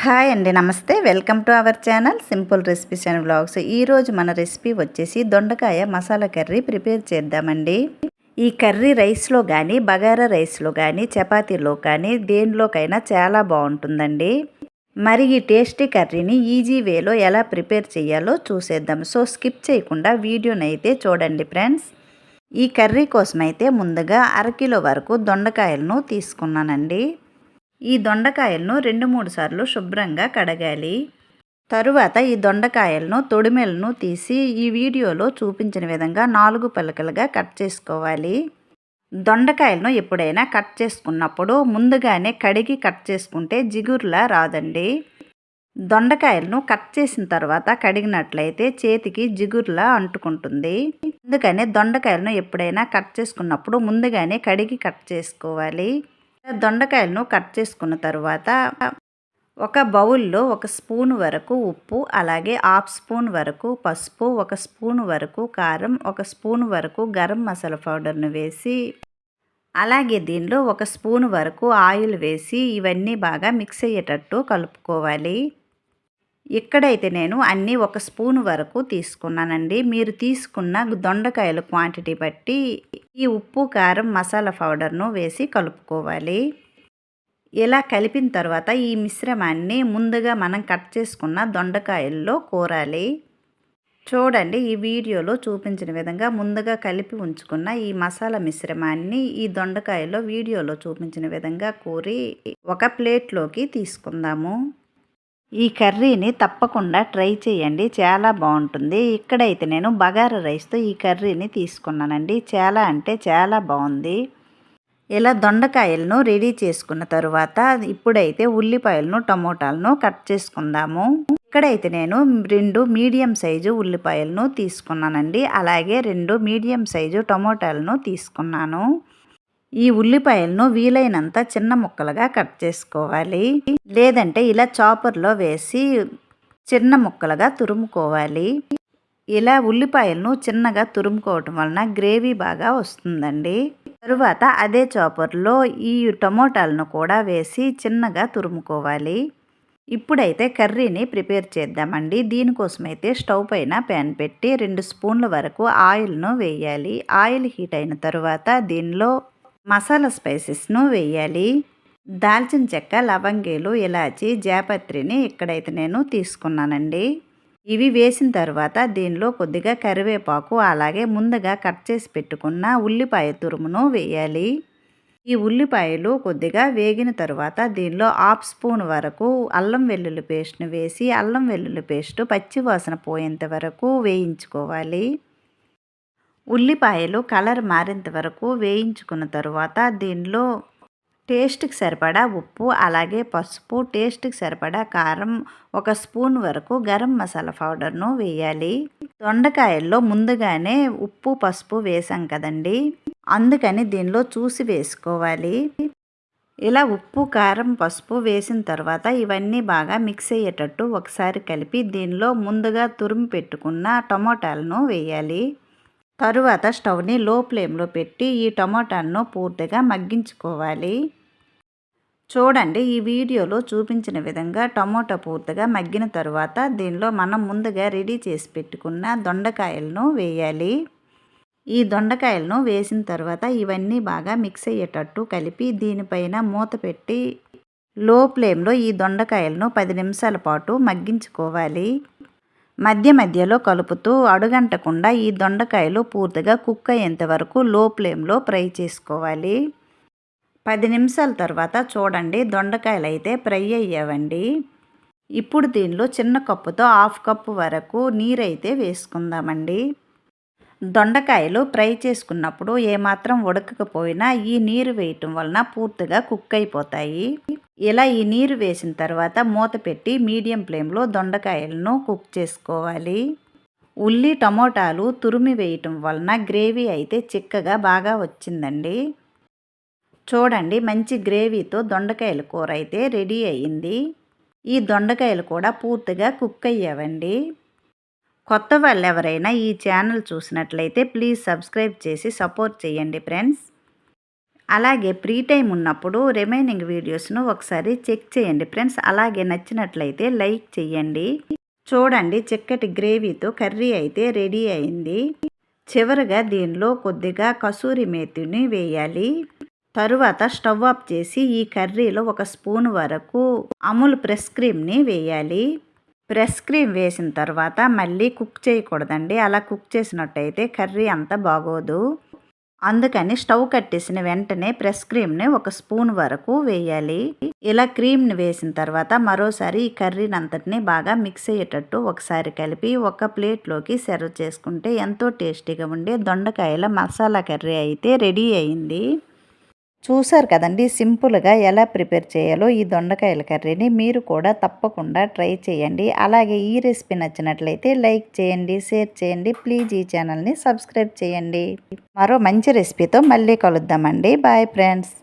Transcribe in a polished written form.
Hi అండి, నమస్తే. Welcome to our channel simple recipes and vlogs. ఈరోజు మన రెసిపీ వచ్చేసి దొండకాయ మసాలా కర్రీ ప్రిపేర్ చేద్దామండి. ఈ కర్రీ రైస్లో కానీ, బగారా రైస్లో కానీ, చపాతీలో కానీ దేనిలోకైనా చాలా బాగుంటుందండి. మరి ఈ టేస్టీ కర్రీని ఈజీ వేలో ఎలా ప్రిపేర్ చేయాలో చూసేద్దాం. సో స్కిప్ చేయకుండా వీడియోని అయితే చూడండి ఫ్రెండ్స్. ఈ కర్రీ కోసం అయితే ముందుగా అరకిలో వరకు దొండకాయలను తీసుకున్నానండి. ఈ దొండకాయలను 2-3 సార్లు శుభ్రంగా కడగాలి. తరువాత ఈ దొండకాయలను తొడిమెలను తీసి ఈ వీడియోలో చూపించిన విధంగా 4 పలకలుగా కట్ చేసుకోవాలి. దొండకాయలను ఎప్పుడైనా కట్ చేసుకున్నప్పుడు ముందుగానే కడిగి కట్ చేసుకుంటే జిగురులా రాదండి. దొండకాయలను కట్ చేసిన తర్వాత కడిగినట్లయితే చేతికి జిగురులా అంటుకుంటుంది. అందుకనే దొండకాయలను ఎప్పుడైనా కట్ చేసుకున్నప్పుడు ముందుగానే కడిగి కట్ చేసుకోవాలి. దొండకాయలను కట్ చేసుకున్న తర్వాత ఒక బౌల్లో 1 స్పూన్ వరకు ఉప్పు, అలాగే 1/2 స్పూన్ వరకు పసుపు, 1 స్పూన్ వరకు కారం, 1 స్పూన్ వరకు గరం మసాలా పౌడర్ను వేసి, అలాగే దీనిలో 1 స్పూన్ వరకు ఆయిల్ వేసి ఇవన్నీ బాగా మిక్స్ అయ్యేటట్టు కలుపుకోవాలి. ఇక్కడైతే నేను అన్నీ 1 స్పూన్ వరకు తీసుకున్నానండి. మీరు తీసుకున్న దొండకాయల క్వాంటిటీ బట్టి ఈ ఉప్పు, కారం, మసాలా పౌడర్ను వేసి కలుపుకోవాలి. ఇలా కలిపిన తర్వాత ఈ మిశ్రమాన్ని ముందుగా మనం కట్ చేసుకున్న దొండకాయల్లో కోరాలి. చూడండి, ఈ వీడియోలో చూపించిన విధంగా ముందుగా కలిపి ఉంచుకున్న ఈ మసాలా మిశ్రమాన్ని ఈ దొండకాయలో వీడియోలో చూపించిన విధంగా కోరి ఒక ప్లేట్లోకి తీసుకుందాము. ఈ కర్రీని తప్పకుండా ట్రై చేయండి, చాలా బాగుంటుంది. ఇక్కడైతే నేను బగారా రైస్తో ఈ కర్రీని తీసుకున్నానండి. చాలా అంటే చాలా బాగుంది. ఇలా దొండకాయలను రెడీ చేసుకున్న తరువాత ఇప్పుడైతే ఉల్లిపాయలను, టమోటాలను కట్ చేసుకుందాము. ఇక్కడైతే నేను 2 మీడియం సైజు ఉల్లిపాయలను తీసుకున్నానండి. అలాగే 2 మీడియం సైజు టమోటాలను తీసుకున్నాను. ఈ ఉల్లిపాయలను వీలైనంత చిన్న ముక్కలుగా కట్ చేసుకోవాలి. లేదంటే ఇలా చాపర్లో వేసి చిన్న ముక్కలుగా తురుముకోవాలి. ఇలా ఉల్లిపాయలను చిన్నగా తురుముకోవటం వలన గ్రేవీ బాగా వస్తుందండి. తరువాత అదే చాపర్లో ఈ టమోటాలను కూడా వేసి చిన్నగా తురుముకోవాలి. ఇప్పుడైతే కర్రీని ప్రిపేర్ చేద్దామండి. దీనికోసమైతే స్టవ్ పైన ప్యాన్ పెట్టి 2 స్పూన్ల వరకు ఆయిల్ను వేయాలి. ఆయిల్ హీట్ అయిన తరువాత దీనిలో మసాలా స్పైసెస్ను వేయాలి. దాల్చిన చెక్క, లవంగేలు, ఇలాచి, జాపత్రిని ఇక్కడైతే నేను తీసుకున్నానండి. ఇవి వేసిన తర్వాత దీనిలో కొద్దిగా కరివేపాకు, అలాగే ముందుగా కట్ చేసి పెట్టుకున్న ఉల్లిపాయ తురుమును వేయాలి. ఈ ఉల్లిపాయలు కొద్దిగా వేగిన తర్వాత దీనిలో 1/2 స్పూన్ వరకు అల్లం వెల్లుల్లి పేస్ట్ను వేసి అల్లం వెల్లుల్లి పేస్ట్ పచ్చి వాసన పోయేంత వరకు వేయించుకోవాలి. ఉల్లిపాయలు కలర్ మారేంత వరకు వేయించుకున్న తరువాత దీనిలో టేస్ట్కి సరిపడా ఉప్పు, అలాగే పసుపు, టేస్ట్కి సరిపడా కారం, 1 స్పూన్ వరకు గరం మసాలా పౌడర్ను వేయాలి. దొండకాయల్లో ముందుగానే ఉప్పు, పసుపు వేసాం కదండి, అందుకని దీనిలో చూసి వేసుకోవాలి. ఇలా ఉప్పు, కారం, పసుపు వేసిన తర్వాత ఇవన్నీ బాగా మిక్స్ అయ్యేటట్టు ఒకసారి కలిపి దీనిలో ముందుగా తురిమి పెట్టుకున్న టమోటాలను వేయాలి. తరువాత స్టవ్ని లో ఫ్లేమ్లో పెట్టి ఈ టమాటాలను పూర్తిగా మగ్గించుకోవాలి. చూడండి, ఈ వీడియోలో చూపించిన విధంగా టమోటా పూర్తిగా మగ్గిన తరువాత దీనిలో మనం ముందుగా రెడీ చేసి పెట్టుకున్న దొండకాయలను వేయాలి. ఈ దొండకాయలను వేసిన తర్వాత ఇవన్నీ బాగా మిక్స్ అయ్యేటట్టు కలిపి దీనిపైన మూత పెట్టి లో ఫ్లేమ్లో ఈ దొండకాయలను 10 నిమిషాల పాటు మగ్గించుకోవాలి. మధ్య మధ్యలో కలుపుతూ అడుగంటకుండా ఈ దొండకాయలు పూర్తిగా కుక్ అయ్యేంత వరకు లో ఫ్లేమ్లో ఫ్రై చేసుకోవాలి. 10 నిమిషాల తర్వాత చూడండి, దొండకాయలు అయితే ఫ్రై అయ్యావండి. ఇప్పుడు దీనిలో చిన్న కప్పుతో 1/2 కప్పు వరకు నీరైతే వేసుకుందామండి. దొండకాయలు ఫ్రై చేసుకున్నప్పుడు ఏమాత్రం ఉడకకపోయినా ఈ నీరు వేయటం వలన పూర్తిగా కుక్ అయిపోతాయి. ఇలా ఈ నీరు వేసిన తర్వాత మూత పెట్టి మీడియం ఫ్లేమ్లో దొండకాయలను కుక్ చేసుకోవాలి. ఉల్లి, టమోటాలు తురిమి వేయటం వలన గ్రేవీ అయితే చిక్కగా బాగా వచ్చిందండి. చూడండి, మంచి గ్రేవీతో దొండకాయల కూర అయితే రెడీ అయ్యింది. ఈ దొండకాయలు కూడా పూర్తిగా కుక్ అయ్యావండి. కొత్త వాళ్ళు ఎవరైనా ఈ ఛానల్ చూసినట్లయితే ప్లీజ్ సబ్స్క్రైబ్ చేసి సపోర్ట్ చేయండి ఫ్రెండ్స్. అలాగే ఫ్రీ టైం ఉన్నప్పుడు రిమైనింగ్ వీడియోస్ను ఒకసారి చెక్ చేయండి ఫ్రెండ్స్. అలాగే నచ్చినట్లయితే లైక్ చేయండి. చూడండి, చిక్కటి గ్రేవీతో కర్రీ అయితే రెడీ అయింది. చివరగా దీనిలో కొద్దిగా కసూరి మేతిని వేయాలి. తరువాత స్టవ్ ఆఫ్ చేసి ఈ కర్రీలో 1 స్పూన్ వరకు అమూల్ ఫ్రెష్ క్రీమ్ని వేయాలి. ఫ్రెష్ క్రీమ్ వేసిన తర్వాత మళ్ళీ కుక్ చేయకూడదండి. అలా కుక్ చేసినట్టయితే కర్రీ అంత బాగోదు. అందుకని స్టవ్ కట్టేసిన వెంటనే ఫ్రెష్ క్రీమ్ని 1 స్పూన్ వరకు వేయాలి. ఇలా క్రీమ్ని వేసిన తర్వాత మరోసారి ఈ కర్రీని అంతటిని బాగా మిక్స్ అయ్యేటట్టు ఒకసారి కలిపి ఒక ప్లేట్లోకి సర్వ్ చేసుకుంటే ఎంతో టేస్టీగా ఉండే దొండకాయల మసాలా కర్రీ అయితే రెడీ అయింది. చూసారు కదండి, సింపుల్గా ఎలా ప్రిపేర్ చేయాలో ఈ దొండకాయల కర్రీని మీరు కూడా తప్పకుండా ట్రై చేయండి. అలాగే ఈ రెసిపీ నచ్చినట్లయితే లైక్ చేయండి, షేర్ చేయండి. ప్లీజ్ ఈ ఛానల్ని సబ్స్క్రైబ్ చేయండి. మరో మంచి రెసిపీతో మళ్ళీ కలుద్దామండి. Bye friends.